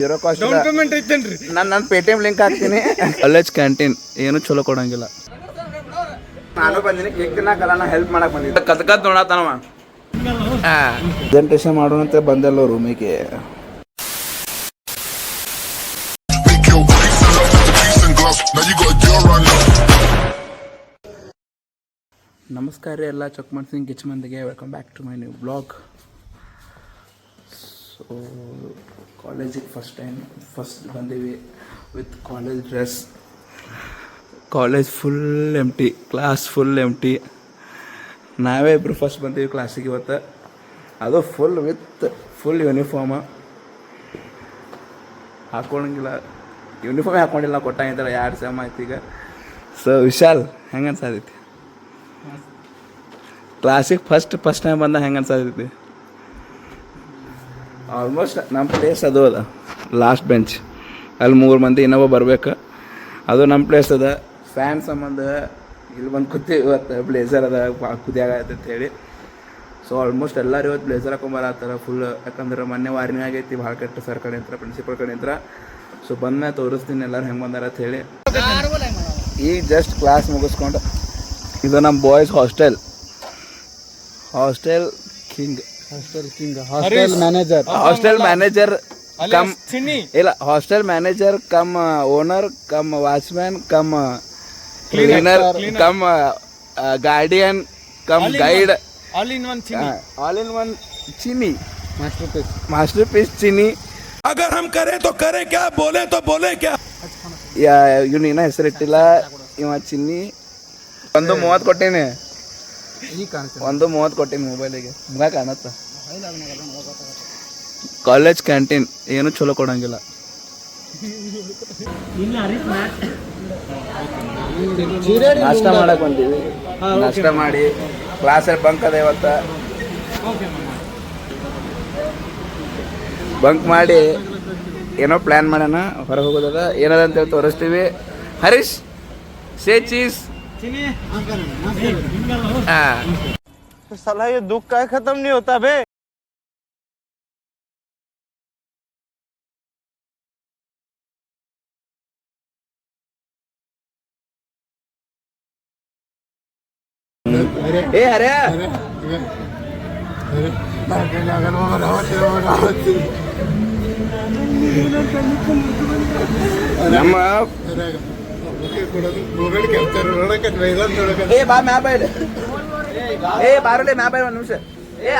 0 cost down payment ಐತೇನ್ರಿ? ನನ್ನ Paytm link ಹಾಕ್ತೀನಿ. ಕಾಲೇಜ್ ಕ್ಯಾಂಟೀನ್ ಏನು ಚಲೋ ಕೊಡಂಗಿಲ್ಲ. ನಾನು ಬಂದಿನಿ ಕೇಕ್ ತಿನ್ನಕಲ್ಲ, ನಾ ಹೆಲ್ಪ್ ಮಾಡಕ್ ಬಂದಿದ್ದೆ. ಕತ್ಕತ್ ನೋಡತ್ತನವ ಪ್ರೆಸೆಂಟೇಷನ್ ಮಾಡೋಣಂತ ಬಂದಲ್ಲ ರೂಮಿಗೆ. ನಮಸ್ಕಾರ ರೀ ಎಲ್ಲ ಚೊಕ್ಮನ್ ಸಿಂಗ್ ಕಿಚ್ ಮಂದಿಗೆ, welcome back to my new blog. So ಕಾಲೇಜಿಗೆ ಫಸ್ಟ್ ಬಂದೀವಿ with college dress. College full empty, class full empty. ನಾವೇ ಇಬ್ಬರು ಫಸ್ಟ್ ಬಂದೀವಿ ಕ್ಲಾಸಿಗೆ ಇವತ್ತು, ಅದು ಫುಲ್ ಯೂನಿಫಾರ್ಮ. ಹಾಕ್ಕೊಳಂಗಿಲ್ಲ, ಯೂನಿಫಾರ್ಮೇ ಹಾಕ್ಕೊಂಡಿಲ್ಲ, ನಾವು ಕೊಟ್ಟಂಗಿದ್ದಲ್ಲ 2 ಸೆಮ್ ಆಯ್ತು ಈಗ. ಸೊ ವಿಶಾಲ್ ಹೆಂಗೆ ಅನ್ಸಾದೈತಿ ಕ್ಲಾಸಿಗೆ ಫಸ್ಟ್ ಟೈಮ್ ಬಂದ? ಹೆಂಗೆ ಅನ್ಸಾದೈತಿ? ಆಲ್ಮೋಸ್ಟ್ ನಮ್ಮ ಪ್ಲೇಸ್ ಅದು ಅದ, ಲಾಸ್ಟ್ ಬೆಂಚ್. ಅಲ್ಲಿ 3 ಮಂದಿ ಇನ್ನೊಬ್ಬ ಬರ್ಬೇಕು, ಅದು ನಮ್ಮ ಪ್ಲೇಸ್ ಅದ. ಫ್ಯಾನ್ ಸಂಬಂಧ ಇಲ್ಲಿ ಬಂದು ಕೂತೀವಿ. ಇವತ್ತು ಬ್ಲೇಸರ್ ಅದ, ಕುದಿಯಾಗ ಅಂತ ಹೇಳಿ. ಸೊ ಆಲ್ಮೋಸ್ಟ್ ಎಲ್ಲರೂ ಇವತ್ತು ಬ್ಲೇಸರ್ ಹಾಕೊಂಬರತ್ತಾರ ಫುಲ್. ಯಾಕಂದ್ರೆ ಮೊನ್ನೆ ವಾರ್ನಿಂಗ್ ಆಗೈತಿ ಭಾಳ ಕೆಟ್ಟ ಸರ್ ಕಡೆಯಿಂದ, ಪ್ರಿನ್ಸಿಪಲ್ ಕಡೆಯಿಂದ. ಸೊ ಬಂದ್ಮೇಲೆ ತೋರಿಸ್ತೀನಿ ಎಲ್ಲರೂ ಹೆಂಗೆ ಬಂದಾರ ಅಂತ ಹೇಳಿ. ಈಗ ಜಸ್ಟ್ ಕ್ಲಾಸ್ ಮುಗಿಸ್ಕೊಂಡು, ಇದು ನಮ್ಮ boys hostel king, hostel manager cum ಇಲ್ಲ, hostel manager cum owner cum watchman cum cleaner cum guardian cum guide, all in one Chini, masterpiece Chini. ಅಗರ್ ಹಮ್ ಕರೆ ತೋ ಕರೆ ಕ್ಯಾ, ಬೋಲೆ ತೋ ಬೋಲೆ ಕ್ಯಾ. ಇವ್ನು ಇನ್ನೂ ಹೆಸರಿಟ್ಟಿಲ್ಲ, ಇವ ಚಿನ್ನಿ. 1:30 ಕೊಟ್ಟೇನೆ, 1:30 ಕೊಟ್ಟೇನಿ ಮೊಬೈಲಿಗೆ. ಮುಗ ಕಾಣತ್ತ. ಕಾಲೇಜ್ ಕ್ಯಾಂಟೀನ್ ಏನು ಚಲೋ ಕೊಡಂಗಿಲ್ಲ. ನಾಷ್ಟ ಮಾಡಕ್ ಬಂದೀವಿ, ನಾಷ್ಟ ಮಾಡಿ ಕ್ಲಾಸಲ್ಲಿ ಬಂಕ್ ಅದ ಇವತ್ತು. ಬಂಕ್ ಮಾಡಿ ಏನೋ ಪ್ಲ್ಯಾನ್ ಮಾಡೋಣ, ಹೊರಗೆ ಹೋಗೋದದ. ಏನದ ಅಂತೇಳಿ ತೋರಿಸ್ತೀವಿ. ಹರೀಶ್ ಸೇ ಚೀಸ್. साला ये दुख का खत्म नहीं होता बे. ए अरे ನಮ್ಮ ಬಾ ಮ್ಯಾಪ್ ಬೈಡ್, ಬಾರಲಿ ಮ್ಯಾಪ್ ಬೈ 1 ನಿಮಿಷ.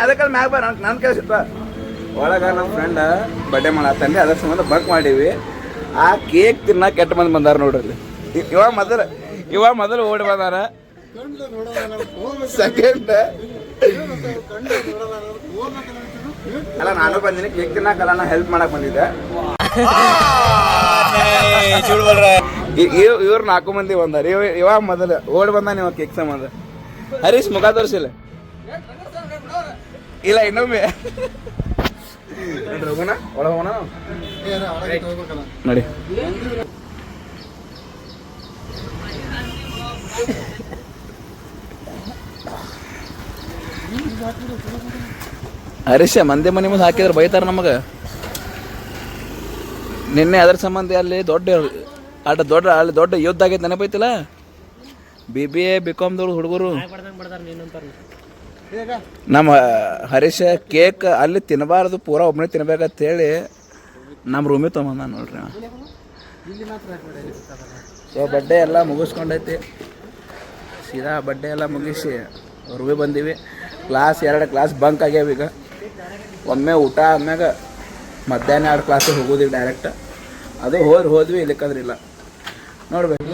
ಅದಕ್ಕಲ್ಲಿ ಮ್ಯಾಪ್ ಬೈ, ನನ್ನ ಕೇಳಿಸಿತ್ತ. ಒಳಗೆ ನಮ್ಮ ಫ್ರೆಂಡ್ ಬರ್ಡೇ ಮಾಡತ್ತಂడి, ಅದ್ರ ಸಂಬಂಧ ಬಂಕ್ ಮಾಡೀವಿ. ಆ ಕೇಕ್ ತಿನ್ನ ಕೆಟ್ಟ ಮಂದಿ ಬಂದಾರ ನೋಡ್ರಿ. ಇವಾಗ ಮೊದಲು ಓಡಿ ಬಂದಾರ. ಸೆಕೆಂಡ್ ಅಲ್ಲ, ನಾನು ಬಂದಿನಿ ಕೇಕ್ ತಿನ್ನಕಲ್ಲ, ನಾ ಹೆಲ್ಪ್ ಮಾಡಕ್ ಬಂದಿದ್ದೆ. ಇವ್ರು 4 ಮಂದಿ ಬಂದಾರ. ಇವಾಗ ಮೊದಲು ಓಡಿ ಬಂದ ನೀವು ಕೇಕ್ ಸಂಬಂಧ. ಹರೀಶ್ ಮುಖ ತೋರಿಸಿಲ್ಲ, ಇಲ್ಲ ಇನ್ನೊಮ್ಮೆ ಹೋಗೋಣ, ಒಳಗೆ ಹೋಗೋಣ ನೋಡಿ. ಹರೀಶ ಮಂದಿ ಮನೆ ಮುಂದೆ ಹಾಕಿದ್ರೆ ಬೈತಾರ ನಮಗೆ. ನಿನ್ನೆ ಅದ್ರ ಸಂಬಂಧ ಅಲ್ಲಿ ದೊಡ್ಡ ಯುದ್ಧ ಆಗೈತೆ, ನೆನಪೈತಿಲ್ಲ? BBA BCom ಹುಡುಗರು ನಮ್ಮ ಹರೀಶ ಕೇಕ್ ಅಲ್ಲಿ ತಿನ್ನಬಾರ್ದು, ಪೂರಾ ಒಬ್ಬನೇ ತಿನ್ಬೇಕಂತ ಹೇಳಿ ನಮ್ಮ ರೂಮಿಗೆ ತೊಗೊಂಬಂದ ನೋಡ್ರಿ. ಸೊ ಬಡ್ಡೆ ಎಲ್ಲ ಮುಗಿಸ್ಕೊಂಡೈತಿ, ಸೀದಾ ಬಡ್ಡೆ ಎಲ್ಲ ಮುಗಿಸಿ ರೂಮಿಗೆ ಬಂದೀವಿ. 2 ಕ್ಲಾಸ್ ಬಂಕ್ ಆಗ್ಯಾವ ಈಗ. ಒಮ್ಮೆ ಊಟ ಆದ್ಮ್ಯಾಗ ಮಧ್ಯಾಹ್ನ 2 ಕ್ಲಾಸಿಗೆ ಹೋಗೋದಿಲ್ಲ ಡೈರೆಕ್ಟ್. ಅದು ಹೋದ್ವಿ, ಇಲ್ಲಿಕ್ಕಂದ್ರಿಲ್ಲ ನೋಡ್ಬೇಕು.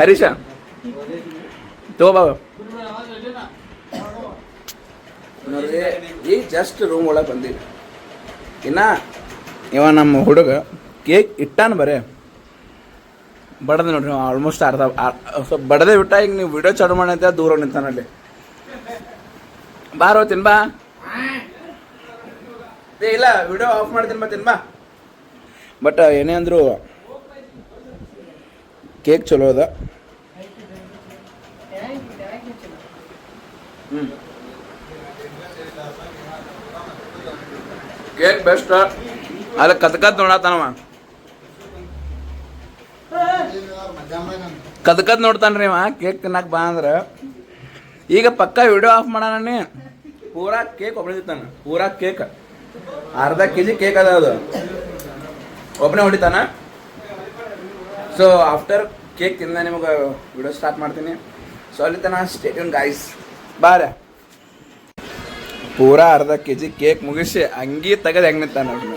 ಹರೀಶ ತಗೋ ನೋಡ್ರಿ, ಈಗ ಜಸ್ಟ್ ರೂಮ್ ಒಳಗೆ ಬಂದೀವಿ. ಇನ್ನು ಇವ ನಮ್ಮ ಹುಡುಗ ಕೇಕ್ ಇಟ್ಟಾನ ಬರೇ ಬಡದ ನೋಡ್ರಿ. ಆಲ್ಮೋಸ್ಟ್ ಅರ್ಧ ಸ್ವಲ್ಪ ಬಡದೇ ಬಿಟ್ಟ. ಈಗ ನೀವು ವಿಡಿಯೋ ಚಾಲು ಮಾಡಿ ಅಂತ ದೂರ ನಿಂತಾನಲ್ಲಿ. ಬಾರೋ ತಿನ್ಬಾ. ಇಲ್ಲ ವಿಡಿಯೋ ಆಫ್ ಮಾಡ್ತೀನಿ, ತಿನ್ಬಾ. ಬಟ್ ಏನೇ ಅಂದ್ರು ಕೇಕ್ ಚಲೋ ಅದ. ಕೇಕ್ ಬೆಸ್ಟ್ ಅಲ್ಲಿ ಕತ್ಕತ್ ನೋಡತ್ತಾನವ ಕತ್ಕತ್ ನೋಡ್ತಾನ್ರಿ ಅವ ಕೇಕ್ ತಿನ್ನಕ್ ಬಾ ಅಂದ್ರೆ ಈಗ ಪಕ್ಕ ವಿಡಿಯೋ ಆಫ್ ಮಾಡೋಣ ಪೂರಾ ಕೇಕ್ ಹೊಡಿತಾನ ಪೂರಾ ಕೇಕ್ ಅರ್ಧ ಕೆಜಿ ಕೇಕ್ ಅದ ಅದು ಒಬ್ಬನೇ ಹೊಡಿತಾನ ಸೊ ಆಫ್ಟರ್ ಕೇಕ್ ತಿಂದ ನಿಮಗೆ ವಿಡಿಯೋ ಸ್ಟಾರ್ಟ್ ಮಾಡ್ತೀನಿ ಸೊ ಅಲ್ಲಿ ತನ ಸ್ಟೇ ಟ್ಯೂನ್ ಗೈಸ್ ಬಾರ ಪೂರಾ ಅರ್ಧ ಕೆಜಿ ಕೇಕ್ ಮುಗಿಸಿ ಅಂಗಿ ತೆಗೆದು ಹೆಂಗ್ ನಿಂತಾನ ನೋಡ್ರಿ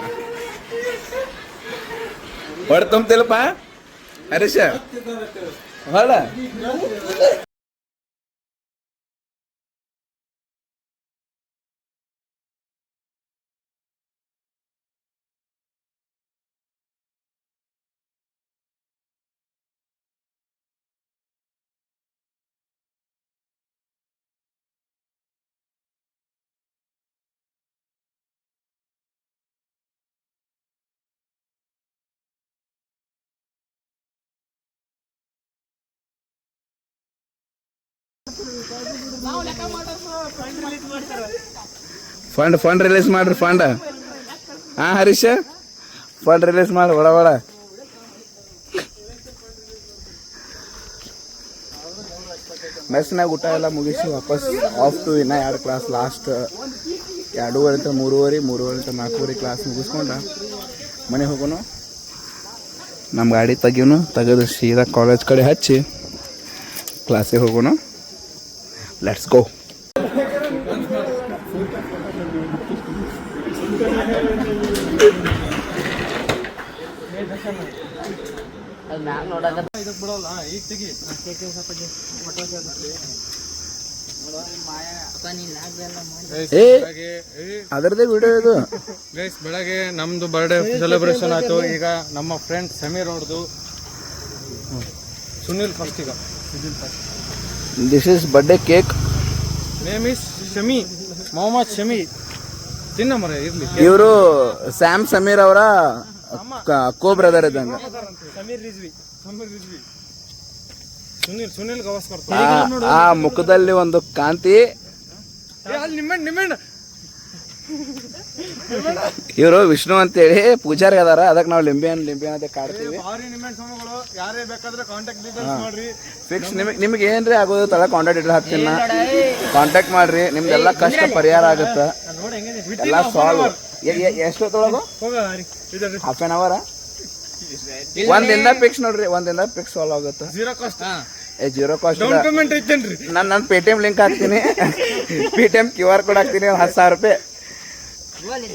ಹೊಡ್ ತುಂಬ್ತಿಲ್ಲಪ್ಪ ಹರೀಶ ಹೊಡ ಫಂಡ್ ರಿಲೀಸ್ ಮಾಡ್ರಿ ಫಂಡ್ ಹಾ ಹರೀಶ ಫಂಡ್ ರಿಲೀಸ್ ಮಾಡಿ ಒಳ ಒಳ ಮೆಸ್ನಾಗ ಊಟ ಎಲ್ಲ ಮುಗಿಸಿ ವಾಪಸ್ ಆಫ್ ಟು ಇನ್ನ 2 ಕ್ಲಾಸ್ ಲಾಸ್ಟ್ 2:30 3:30 4:30 ಕ್ಲಾಸ್ ಮುಗಿಸ್ಕೊಂಡ ಮನೆಗೆ ಹೋಗೋನು ನಮ್ಮ ಗಾಡಿ ತೆಗೆದು ಸೀದಾ ಕಾಲೇಜ್ ಕಡೆ ಹಚ್ಚಿ ಕ್ಲಾಸಿಗೆ ಹೋಗೋನು ಲೆಟ್ಸ್ ಗೋ ಅದರದೇ ವಿಡಿಯೋ ಇದು ಗೈಸ್ ಬೆಳಗ್ಗೆ ನಮ್ದು ಬರ್ಡೇ ಸೆಲೆಬ್ರೇಷನ್ ಆಯ್ತು ಈಗ ನಮ್ಮ ಫ್ರೆಂಡ್ ಸಮೀರ್ ಅವ್ರದ್ದು ಸುನಿಲ್ ಫಸ್ಟ್ ಈಗ this is birthday cake name is Shami Mohammad Shami ತಿನ್ನ ಮರ ಇರ್ಲಿ ಇವರು ಸ್ಯಾಮ್ ಸಮೀರ್ ಅವರ ಕೋ ಬ್ರದರ್ ಇದ್ದಂಗ ಸಮೀರ್ ರಿಜ್ವಿ ಸುನಿಲ್ ಗವಾಸ್ಕರ್ ಆ ಮುಖದಲ್ಲಿ ಒಂದು ಕಾಂತಿ ನಿಮ್ಮಣ್ಣ ಇವರು ವಿಷ್ಣು ಅಂತೇಳಿ ಪೂಜಾರಿ ಅದಾರ ಅದಕ್ಕೆ ನಾವು ಲಿಂಬೆ ಅಂತ ಕಾಡ್ತೀವಿ ಯಾರೇ ಬೇಕಾದ್ರೆ ಕಾಂಟ್ಯಾಕ್ಟ್ ಡೀಟೇಲ್ಸ್ ಮಾಡ್ರಿ ಫಿಕ್ಸ್ ನಿಮ್ಗೆ ಏನ್ರಿ ಆಗೋದು ತಳ ಕಾಂಟ್ಯಾಕ್ಟ್ ಡೀಟೇಲ್ ಹಾಕ್ತೀನಿ ನಾ ಕಾಂಟ್ಯಾಕ್ಟ್ ಮಾಡ್ರಿ ನಿಮ್ದೆಲ್ಲ ಕಷ್ಟ ಪರಿಹಾರ ಆಗುತ್ತೆ ಎಲ್ಲ ಸಾಲ್ವ್ ಎಷ್ಟೊತ್ತೊಳಗು ಹಾಫ್ ಆನ್ ಅವರ್ ಒಂದಿಂದ ಫಿಕ್ಸ್ ನೋಡ್ರಿ ಒಂದಿಂದ ಫಿಕ್ಸ್ ಸಾಲ್ವ್ ಆಗುತ್ತೆ ಜೀರೋ ಕಾಸ್ಟ್ ನಾನು ಪೇಟಿಎಂ ಲಿಂಕ್ ಹಾಕ್ತೀನಿ ಪೇಟಿಎಂ QR ಕೋಡ್ ಹಾಕ್ತೀನಿ 10,000 ರೂಪಾಯಿ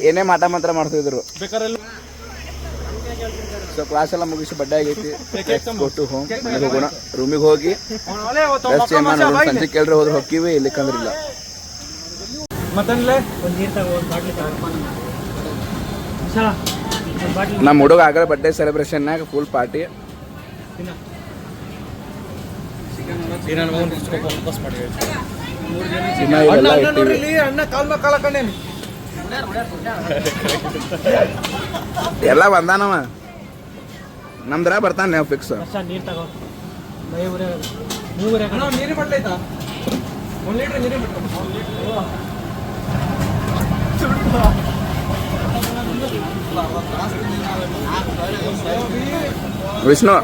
ಏನೇ ಮಾಟ ಮಂತ್ರ ಮಾಡ್ತಿದ್ರು ಸೊ ಕ್ಲಾಸ್ ಎಲ್ಲ ಮುಗಿಸಿ ಬಡ್ಡೆ ಆಗೈತಿ ಕೊಟ್ಟು ಮನೆಗೆ ಹೋಗೋಣ ರೂಮಿಗೆ ಹೋಗಿ ರೆಸ್ಟ್ ಚೇಂಜ್ ಮಾಡೋಣ ಸಂಜೆ ಕೆಲ್ರಿ ಹೋದ್ರೆ ಹೋಗ್ತೀವಿ ಇಲ್ಲಿಕಂದ್ರಿಲ್ಲ ನಮ್ಮ ಹುಡುಗ ಆಗಲ್ಲ ಬಡ್ಡೆ ಸೆಲೆಬ್ರೇಷನ್ನಾಗ ಫುಲ್ ಪಾರ್ಟಿ ಎಲ್ಲ ಬಂದಾನವ ನಮ್ದ್ರ ಬರ್ತಾನೆ ನಾವು ಫಿಕ್ಸ್ ವಿಷ್ಣು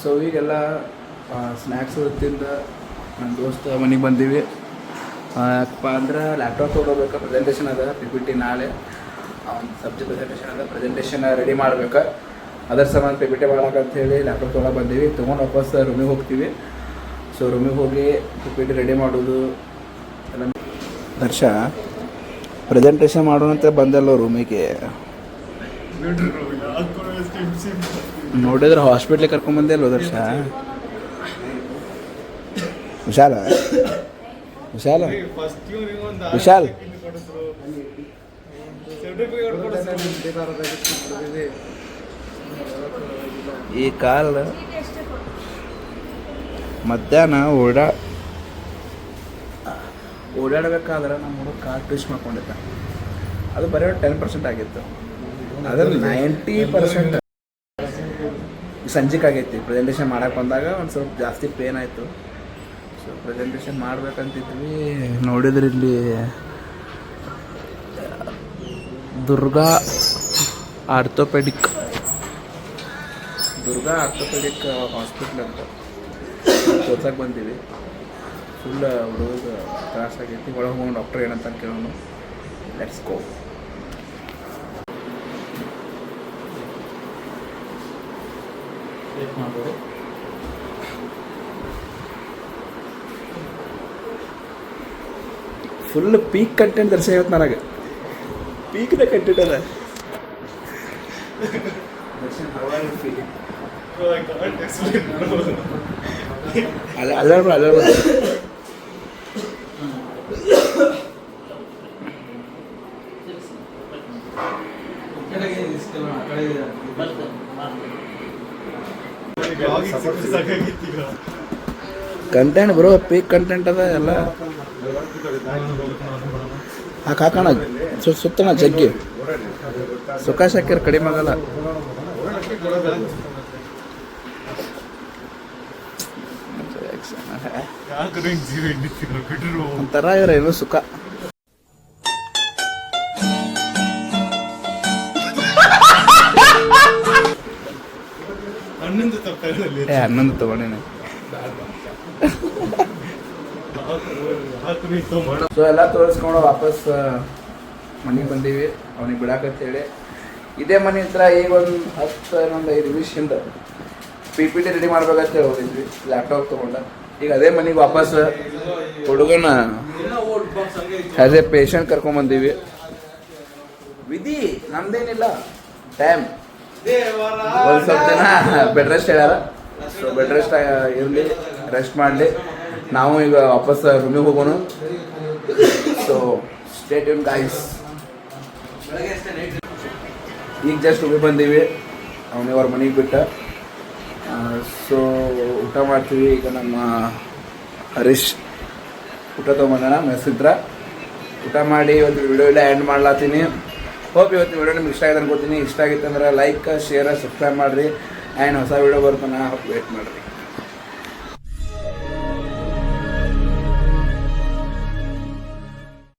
ಸೊ ಈಗೆಲ್ಲ ಸ್ನ್ಯಾಕ್ಸ್ ತಿಂದ ನನ್ನ ದೋಸ್ತ ಮನೆಗೆ ಬಂದೀವಿ ಯಾಕಪ್ಪ ಅಂದ್ರೆ ಲ್ಯಾಪ್ಟಾಪ್ ತೊಗೊಳ್ಬೇಕು ಪ್ರೆಸೆಂಟೇಷನ್ ಅದ PPT ನಾಳೆ ಸಬ್ಜೆಕ್ಟ್ ಪ್ರೆಸೆಂಟೇಷನ್ ಅದ ಪ್ರೆಸೆಂಟೇಷನ್ ರೆಡಿ ಮಾಡ್ಬೇಕು ಅದರ ಸಂಬಂಧ PPT ಮಾಡಬೇಕಂತ ಹೇಳಿ ಲ್ಯಾಪ್ಟಾಪ್ ತೊಗೊಳಕ್ಕೆ ಬಂದೀವಿ ತೊಗೊಂಡು ವಾಪಸ್ ರೂಮಿಗೆ ಹೋಗ್ತೀವಿ ಸೊ ರೂಮಿಗೆ ಹೋಗಿ PPT ರೆಡಿ ಮಾಡೋದು ಎಲ್ಲ ದರ್ಶ ಪ್ರೆಸೆಂಟೇಷನ್ ಮಾಡೋಣಂತ ಬಂದಲ್ಲ ರೂಮಿಗೆ ನೋಡಿದ್ರೆ ಹಾಸ್ಪಿಟ್ಲಿಗೆ ಕರ್ಕೊಂಡ್ಬಂದಿಲ್ಲ ದರ್ಶ ವಿಶಾಲ ಈ ಕಾಲ ಮಧ್ಯಾಹ್ನ ಓಡಾಡಬೇಕಾದ್ರೆ ನಮ್ಮ ಹುಡುಗ ಕಾರ್ ಟ್ವಿಸ್ಟ್ ಮಾಡ್ಕೊಂಡಿದ್ದ ಅದು ಬರೀ 10% ಆಗಿತ್ತು ಅದ್ರಲ್ಲಿ 90% ಸಂಜೆಗೆ ಆಗೈತಿ ಪ್ರೆಸೆಂಟೇಷನ್ ಮಾಡಕ್ಕೆ ಬಂದಾಗ ಒಂದು ಸ್ವಲ್ಪ ಜಾಸ್ತಿ ಪೇನ್ ಆಯಿತು ಸೊ ಪ್ರೆಸೆಂಟೇಷನ್ ಮಾಡ್ಬೇಕಂತಿದ್ವಿ ನೋಡಿದ್ರೆ ಇಲ್ಲಿ ದುರ್ಗಾ ಆರ್ಥೋಪೆಡಿಕ್ ಹಾಸ್ಪಿಟ್ಲ್ ಅಂತ ತೋರ್ಸಕ್ಕೆ ಬಂದೀವಿ. ಫುಲ್ ಹುಡುಗ ತ್ರಾಸ ಆಗೈತಿ. ಒಳಗೆ ಹೋಗಿ ಡಾಕ್ಟರ್ ಏನಂತ ಕೇಳೋಣ. Let's go. Full peak content ದರ್ಶನ ಇವತ್ತು ನನಗೆ. ಪೀಕ್ದ ಕಂಟೆಂಟ್ ಅದ. ಅಲ್ಲ ಕಂಟೆಂಟ್ ಬ್ರೋ, ಪೀಕ್ ಕಂಟೆಂಟ್ ಅದ ಎಲ್ಲ. ಹಾಕೋಣ ಸುತ್ತಣ ಜಗ್ಗಿ. ಸುಖ ಶಾಕ್ಯರ್ ಕಡಿಮೆ ಆಗಲ್ಲ. ಒಂಥರ ಇವ್ರೇನು ಸುಖ. ಹನ್ನೊಂದು ತಗೊಂಡೇನೆ. ಸೊ ಎಲ್ಲ ತೋರಿಸ್ಕೊಂಡು ವಾಪಸ್ ಮನೆಗೆ ಬಂದೀವಿ. ಅವನಿಗೆ ಬಿಡಾಕಂತೇಳಿ ಇದೇ ಮನೆ ಹತ್ರ ಈಗ ಒಂದು 5 ನಿಮಿಷದಿಂದ PPT ರೆಡಿ ಮಾಡ್ಬೇಕಂತ ಹೋಗಿದ್ವಿ. ಲ್ಯಾಪ್ಟಾಪ್ ತೊಗೊಂಡ ಈಗ ಅದೇ ಮನೆಗೆ ವಾಪಸ್ ಹುಡುಗನ ಆ್ಯಸ್ ಎ ಪೇಷಂಟ್ ಕರ್ಕೊಂಬಂದೀವಿ. ವಿಧಿ ನಮ್ದೇನಿಲ್ಲ. ಟೈಮ್ ಒಂದು ಸ್ವಲ್ಪ ದಿನ ಬೆಡ್ ರೆಸ್ಟ್ ಹೇಳ್ಯಾರ. ಸೊ ಬೆಡ್ ರೆಸ್ಟ್ ಇರಲಿ, ರೆಸ್ಟ್ ಮಾಡಲಿ. ನಾವು ಈಗ ವಾಪಸ್ ರೂಮಿಗೆ ಹೋಗೋಣ. So stay tune guys. ಈಗ ಜಸ್ಟ್ ರೂಮಿಗೆ ಬಂದೀವಿ. ಅವನಿವ್ರ ಮನೆಗೆ ಬಿಟ್ಟ. ಸೊ ಊಟ ಮಾಡ್ತೀವಿ. ಈಗ ನಮ್ಮ ಹರೀಶ್ ಊಟ ತೊಗೊಂಬಂದಣ ಮೆಸ್ಸಿದ್ರ. ಊಟ ಮಾಡಿ ಇವತ್ತು ವಿಡಿಯೋ ಎಲ್ಲ ಎಂಡ್ ಮಾಡ್ಲಾತೀನಿ. ಹೋಪ್ ಇವತ್ತು ವಿಡಿಯೋ ನಿಮ್ಗೆ ಇಷ್ಟ ಆಗಿದೆ ಅನ್ಕೋತೀನಿ. ಇಷ್ಟ ಆಗಿತ್ತು ಅಂದ್ರೆ ಲೈಕ್, ಶೇರ್, ಸಬ್ಸ್ಕ್ರೈಬ್ ಮಾಡಿರಿ. ಆ್ಯಂಡ್ ಹೊಸ ವಿಡಿಯೋ ಬರ್ತಾನೆ ವೇಟ್ ಮಾಡಿರಿ.